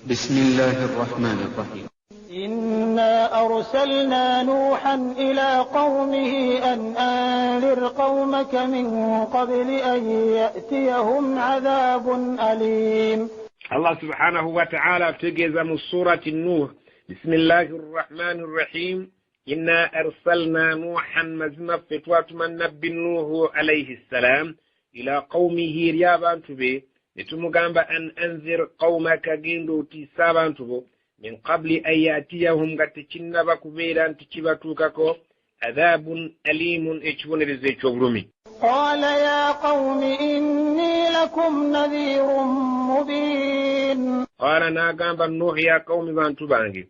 بسم الله الرحمن الرحيم. إنا أرسلنا نوحا إلى قومه أن أنذر قومك من قبل أن يأتيهم عذاب أليم. الله سبحانه وتعالى تجز من سورة النوح. بسم الله الرحمن الرحيم. إنا أرسلنا نوحا مزمة فتوات من نبي نوح عليه السلام إلى قومه ريابان تبي نتمغان أن أنذر قومك جندو تسابان تبو من قبل أن يأتيهم قتشن بكبيران تشبتوككو عذاب أليم اتشون رزيك وبرمي. قال يا قوم إني لكم نذير مبين. قال ناقام النوح يا قوم بانتبانجي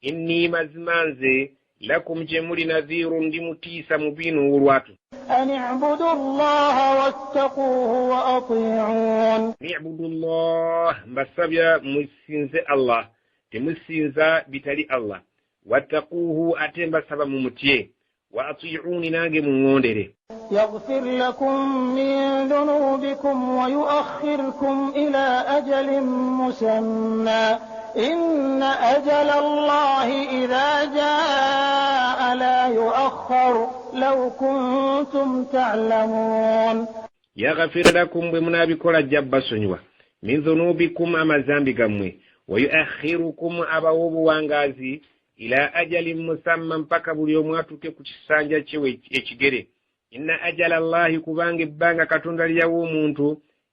إني مزمانزي لكم جمول نذير لمتيس مبين ورواتو. أن اعبدوا الله واتقوه وأطيعون. اعبدوا الله بسبيا مسينز الله تمسينز بتالي الله واتقوه أتم بسبب ممتيه وأطيعوني ناقم موندري. يغفر لكم من ذنوبكم ويؤخركم إلى أجل مسمى إن أجل الله إذا جاء لا يؤخر لو كنتم تعلمون. يغفر لكم بمنابكم الجب سنوة من ذنوبكم أما ذنبكم ويؤخركم أبواب وانغازي إلى أجل مسمى فكبر يوماتك كتسانجا تشيوي. إن أجل الله كبانج بانغ كتند اليوم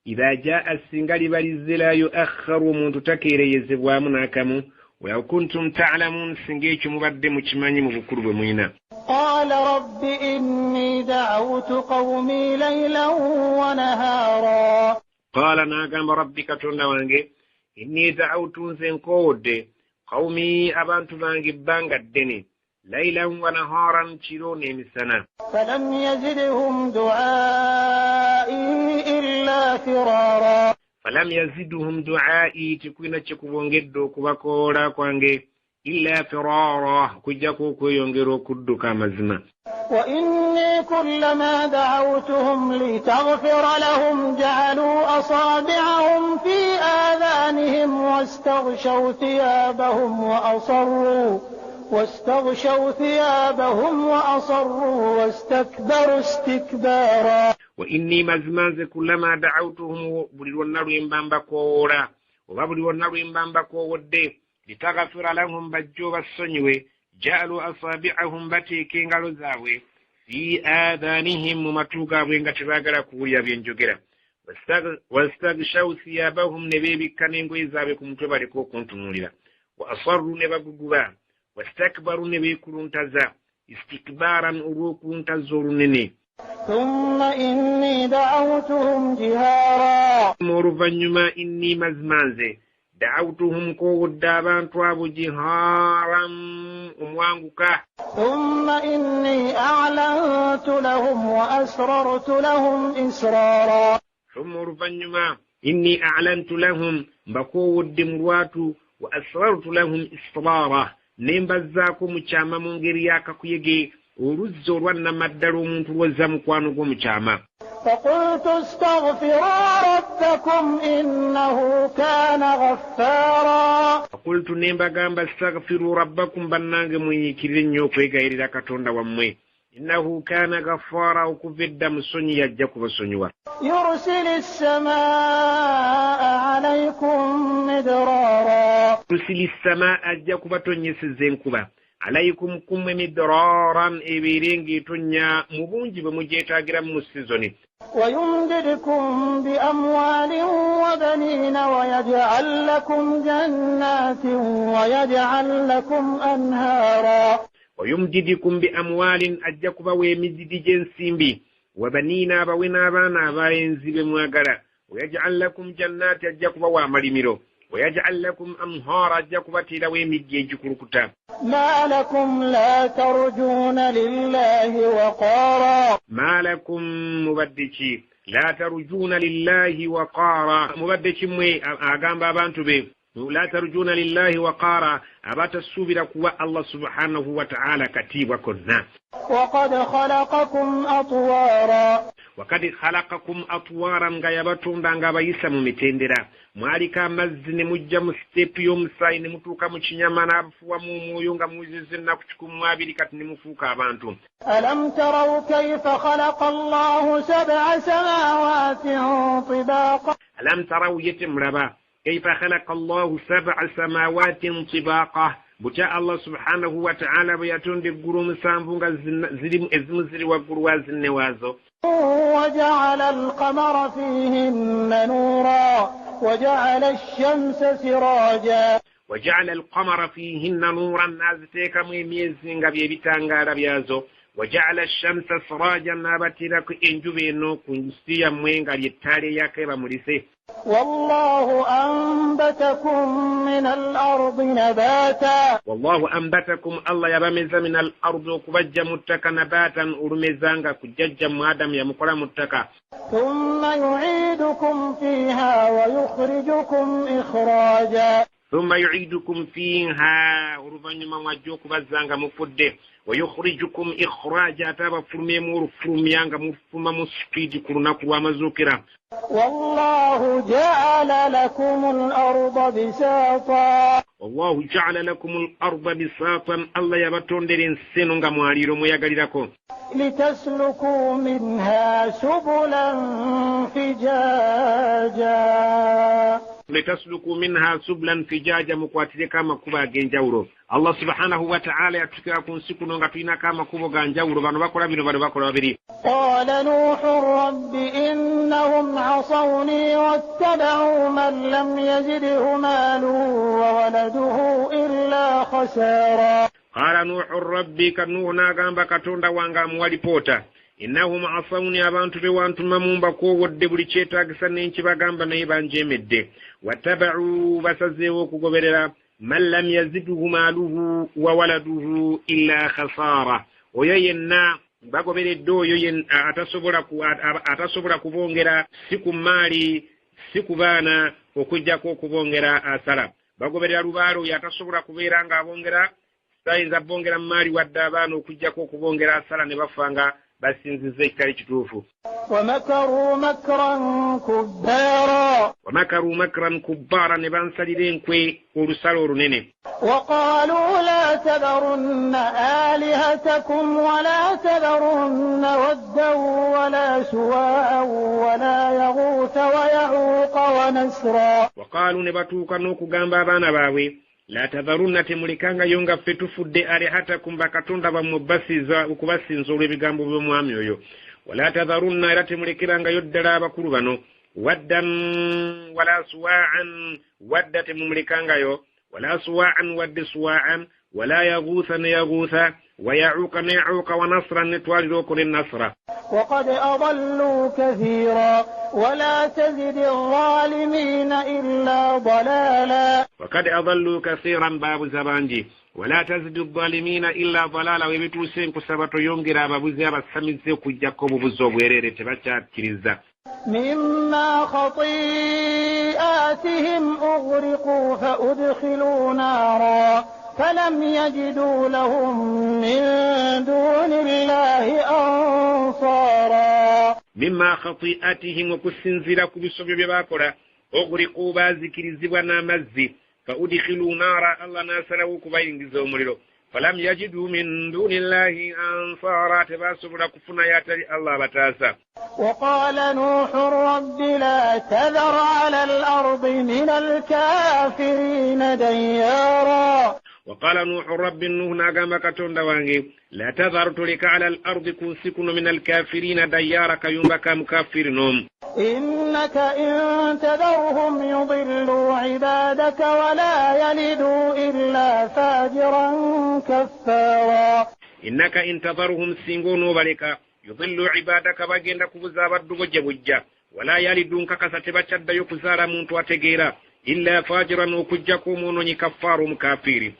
إذا جاء السنغال بالزلا يؤخر منتو تكيري يزبوا مناكم ولو كنتم تعلمون سنجيش مبدم تشماني مبكر بمينا. قال رب إني دعوت قومي ليلا ونهارا. قال ناقام ربك تنوانجي إني دعوت سنكود قومي أبانت بانج بانغ الدني ليلا ونهارا تشيروني مسنا. فلم يزدهم دعائي إلا فرارا. فلم يزدهم دعائي تكوين تكوونجدو كبكورا كوانجي إلا فرارا كجاكو كيونجرو كدو كامزنا. وإني كلما دعوتهم لتغفر لهم جعلوا أصابعهم في آذانهم واستغشوا ثيابهم وأصروا واستكبروا استكبارا. وإني مزمانز كلما دعوتهم بلونارو يمبامبا كورا وبلونارو يمبامبا كودي لتغفر لهم بجوب السنوي جعلوا أصابعهم باتي كينغالو زاوي في آذانهم ومتوقع بينغتباغرا كويا بينجوغرا واستغشوا ثيابهم نبيبي كانينغو يزابكم تباركو كنتموليلا وأصروا نبابغوبا واستكبروا نبيكرون تزا استكبارا أروكون تزورنني. ثم إني دعوتهم جهارا. مرفنما إني مزمانزي دعوتهم كود دابان توابو جهارا أموانغوكا. ثم إني أعلنت لهم وأسررت لهم إسرارا. ثم مرفنما إني أعلنت لهم بكود دمرواتو وأسررت لهم إسرارا نمبزاكم چاما منغرياكا كيجي ورزو روانا مدرو منتو وزامكوانو كمچاما. فقلت استغفروا ربكم إنه كان غفارا. فقلت نمبغام استغفروا ربكم بنانغ ميكيرين يوكوي غير داكاتوندا وامي إنه كان غفارا وكفد مسوني يجاكو بسونيوا. يرسل السماء عليكم مدرارا. يرسل السماء أجاكو بتوني سزينكوبا عليكم كم مدرارا إبيرينجي تونيا مبونجي بمجيتا جرام مسيزوني. ويمددكم بأموال وبنين ويجعل لكم جنات ويجعل لكم أنهارا. ويمددكم بأموال أجاكوبا ويمدد جنسيمبي وبنينا بوينا بانا باينزي بمواغرا ويجعل لكم جنات أجاكوبا وامريميرو ويجعل لكم أنهار أجاكوبا تيلا ويمد ينجكرو كتاب. ما لكم لا ترجون لله وقارا. ما لكم مبدشي لا ترجون لله وقارا مبدشي مي أغام بابانتو بي لا ترجون لله وقارا أبات السوبر كوى الله سبحانه وتعالى كتيب وكذا. وقد خلقكم أطوارا. wakati khalaqakum atwaran nga yabatunda nga bayisa mu mitendera mwalika amazzi ne mujja mu step y'omusayi ne mutuuka mu kinyama n'abafuwa mu mwoyo nga muwezezza ennaku 12 kati ne mufuuka abantu. alam taraw kayfa khalaqa Allahu sab'a samawaatin tibaaqa alam taraw yete mulaba kayfa khalaqa Allahu sab'a samawaatin tibaaqa butya Allah subhanahu wa ta'ala bwe yatonda eggulu musanvu nga ezimu ziri waggulu wa zinne waazo. وجعل القمر فيهن نورا وجعل الشمس سراجا وجعل القمر فيهن نورا نازتيك ميميزين غبي بيتانغارا بيازو وجعل الشمس سراجا نابتيرك انجبينو كنسيا موينغا يتالي ياكي بمريسي. والله أنبتكم من الأرض نباتا والله أنبتكم الله يبمز من الأرض وكبج متكا نباتا أرمزانغا كجج مادم يمقر متكا ثم يعيدكم فيها ويخرجكم إخراجا ثم يعيدكم فيها ورفنما وجوك بزانغا مفده ويخرجكم إخراجا تابا فرمي مور فرميانغا مفما مسفيد كرناك ومزوكرا. والله جعل لكم الأرض بساطا والله جعل لكم الأرض بساطا الله يبطون درين سنونغا مواليرو مياغاليراكو لتسلكوا منها سبلا فجاجا لتسلكوا منها سبلا فجاجا مكواتيري كما كوبا جنجاورو. الله سبحانه وتعالى يتكاكم سكنوا غفينا كما كوبا جنجاورو بانو باكورا بينو بانو باكورا بيري. قال نوح رب إنهم عصوني واتبعوا من لم يزده ماله وولده إلا خسارا. قال نوح ربي كنوح ناغامبا كتوندا وانغا موالي بوتا إنهم عصوني أبانتو بوانتو ممومبا كو ودبولي تشيتاكسا نينشي باغامبا نيبان جيمد واتبعوا بسزيو كوغوبريرا من لم يزده ماله وولده إلا خسارة ويينا bagobere do yoyen atasobola kubongera siku mali siku bana okujjako kubongera asala bagoberera lubalo yatasobola kubeera nga abongera sayinza bongera mali wadde abaana okujjako kubongera asala ne bafanga basinzize ekitali kituufu. ومكروا مكرا كبارا نبانسالira enkwe olusalo olunene. وقالوا لا تذرن آلهتكم ولا تذرن ودا ولا سواعا ولا يغوث ويعوق ونسرا. وقالوا نبatuuka n'okugamba abaana baabwe la tadharunna temulikanga yonga fetufudde alihatakum bakatonda bammwe basiza okubasinza olw'ebigambo by'omwami oyo. wala tadharunna era temulekiranga yoddala abakulu bano waddan wala suwa'an wadda temumulikangayo wala suwa'an wadde suwa'an wala yaghutha ne yaghutha wa ya'uqa ne ya'uqa wa nasran ne twaliroko ne nasra. وقد أضلوا كثيرا ولا تزد الظالمين إلا ضلالا. وقد أضلوا كثيرا باب زبانجي ولا تزد الظالمين إلا ضلالا ويبتوسين كسبتو يونغرا باب زيابا سميزي كجاكو ببزو بويريري تباتشات كريزا. مما خطيئاتهم أغرقوا فأدخلوا نارا فلم يجدوا لهم من دون الله أنصارا. مما خطيئاتهم وكسنزلا كبسوبي بباكورا أغرقوا بازكريزبوا نامزي فأدخلوا نارا الله ناسلوا كباينجزوا مريرو فلم يجدوا من دون الله أنصارا تباسوا لكفنا ياتري الله بتاسا. وقال نوح رب لا تذر على الأرض من الكافرين ديارا. وقال نوح رب النوح ناغام كتون دوانغي لا تذر تلك على الأرض كنسكن من الكافرين ديارك يومك مكافرنهم. إنك إن تذرهم يضلوا عبادك ولا يلدوا إلا فاجرا كفارا. إنك إن تذرهم سينغونو بالك يضلوا عبادك باجندك بزابد بجبجا ولا يلدون ككستبتشد يكزار منتو أتجيرا إلا فاجرا وكجكم كفار مكافر.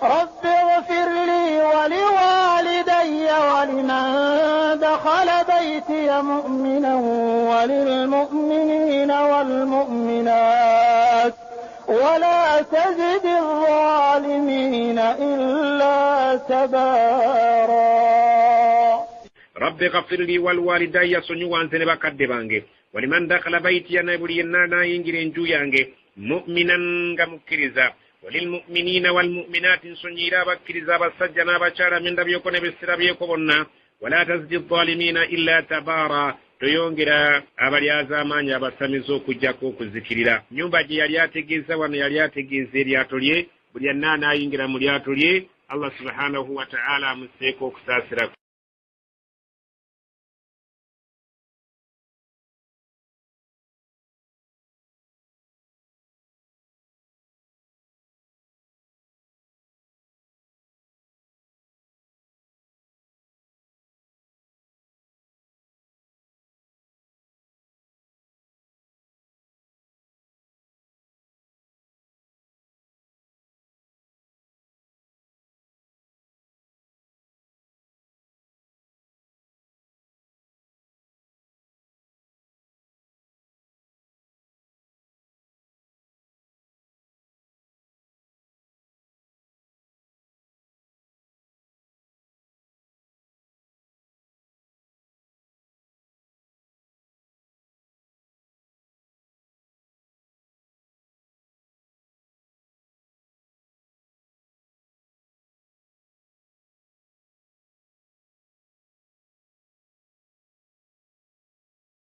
رب اغفر لي ولوالدي ولمن دخل بيتي مؤمنا وللمؤمنين والمؤمنات ولا تزد الظالمين إلا تبارا. rabbi ghafir li wal walidayya sonyu nze ne bakadde bange waliman dakhala baitiya na buli yenna yingire nju yange mu'minan nga mukkiriza walilmu'minina walmu'minati sonyira bakkiriza basajja n'abakyala mindabyeko ne besirabyeko bonna wala tazidi dhalimina illa tabara toyongera abalyaza amaanyi abasamiza okujjako okuzikirira nyumba gye yali ategeeza wano yali ategeeza eryato lye buli yenna n'ayingira mu lyato lye Allah subhanahu wa ta'ala amuseeko okusaasira